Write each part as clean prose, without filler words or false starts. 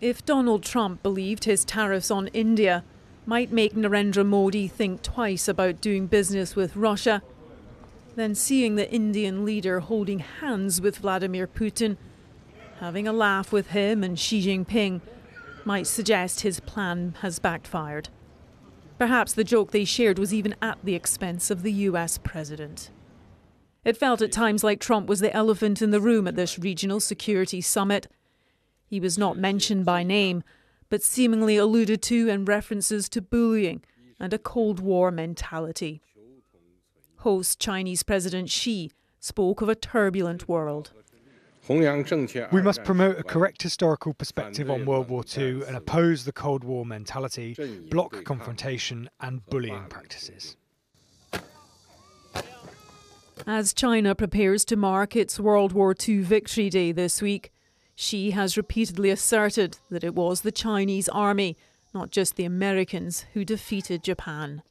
If Donald Trump believed his tariffs on India might make Narendra Modi think twice about doing business with Russia, then seeing the Indian leader holding hands with Vladimir Putin, having a laugh with him and Xi Jinping, might suggest his plan has backfired. Perhaps the joke they shared was even at the expense of the US president. It felt at times like Trump was the elephant in the room at this regional security summit. He was not mentioned by name, but seemingly alluded to in references to bullying and a Cold War mentality. Host Chinese President Xi spoke of a turbulent world. We must promote a correct historical perspective on World War II and oppose the Cold War mentality, block confrontation and bullying practices. As China prepares to mark its World War II Victory Day this week, Xi has repeatedly asserted that it was the Chinese army, not just the Americans, who defeated Japan.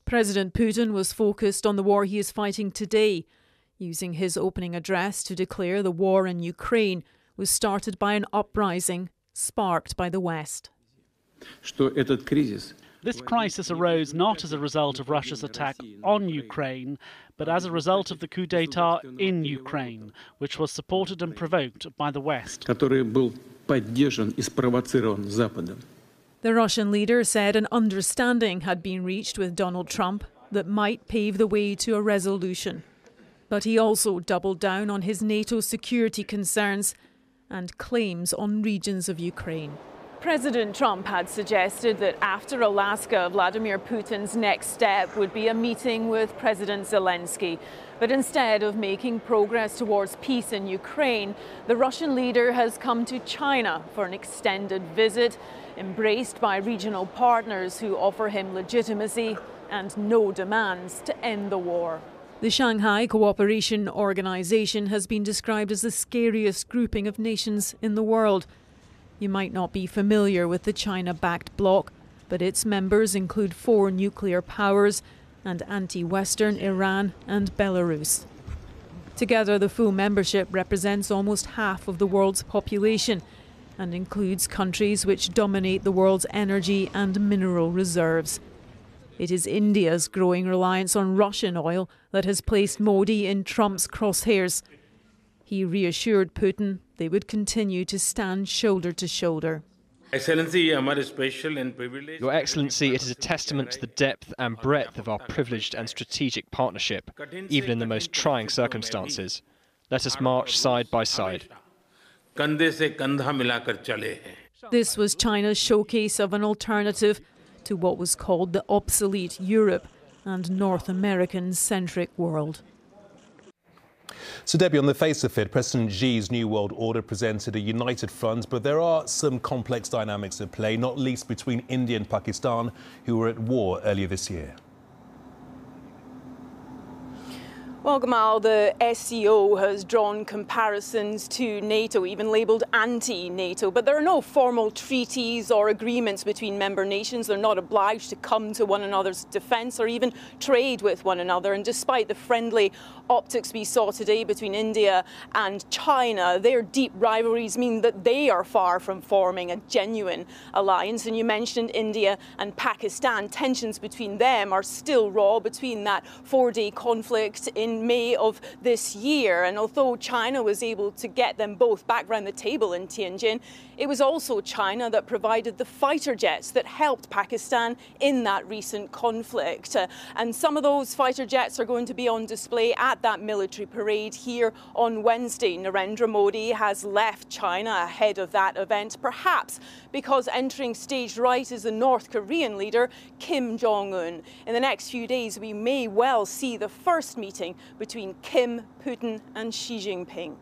President Putin was focused on the war he is fighting today, using his opening address to declare the war in Ukraine was started by an uprising sparked by the West. This crisis arose not as a result of Russia's attack on Ukraine, but as a result of the coup d'etat in Ukraine, which was supported and provoked by the West. The Russian leader said an understanding had been reached with Donald Trump that might pave the way to a resolution. But he also doubled down on his NATO security concerns and claims on regions of Ukraine. President Trump had suggested that after Alaska, Vladimir Putin's next step would be a meeting with President Zelensky. But instead of making progress towards peace in Ukraine, the Russian leader has come to China for an extended visit, embraced by regional partners who offer him legitimacy and no demands to end the war. The Shanghai Cooperation Organisation has been described as the scariest grouping of nations in the world. You might not be familiar with the China-backed bloc, but its members include 4 nuclear powers and anti-Western Iran and Belarus. Together, the full membership represents almost half of the world's population and includes countries which dominate the world's energy and mineral reserves. It is India's growing reliance on Russian oil that has placed Modi in Trump's crosshairs. He reassured Putin they would continue to stand shoulder to shoulder. Your Excellency, it is a testament to the depth and breadth of our privileged and strategic partnership, even in the most trying circumstances. Let us march side by side. This was China's showcase of an alternative to what was called the obsolete Europe and North American-centric world. So, Debbie, on the face of it, President Xi's New World Order presented a united front, but there are some complex dynamics at play, not least between India and Pakistan, who were at war earlier this year. Well, Gamal, the SCO has drawn comparisons to NATO, even labelled anti-NATO. But there are no formal treaties or agreements between member nations. They're not obliged to come to one another's defence or even trade with one another. And despite the friendly optics we saw today between India and China, their deep rivalries mean that they are far from forming a genuine alliance. And you mentioned India and Pakistan. Tensions between them are still raw between that 4-day conflict in May of this year. And although China was able to get them both back round the table in Tianjin, it was also China that provided the fighter jets that helped Pakistan in that recent conflict. And some of those fighter jets are going to be on display at that military parade here on Wednesday. Narendra Modi has left China ahead of that event, perhaps because entering stage right is the North Korean leader, Kim Jong-un. In the next few days, we may well see the first meeting between Kim, Putin and Xi Jinping.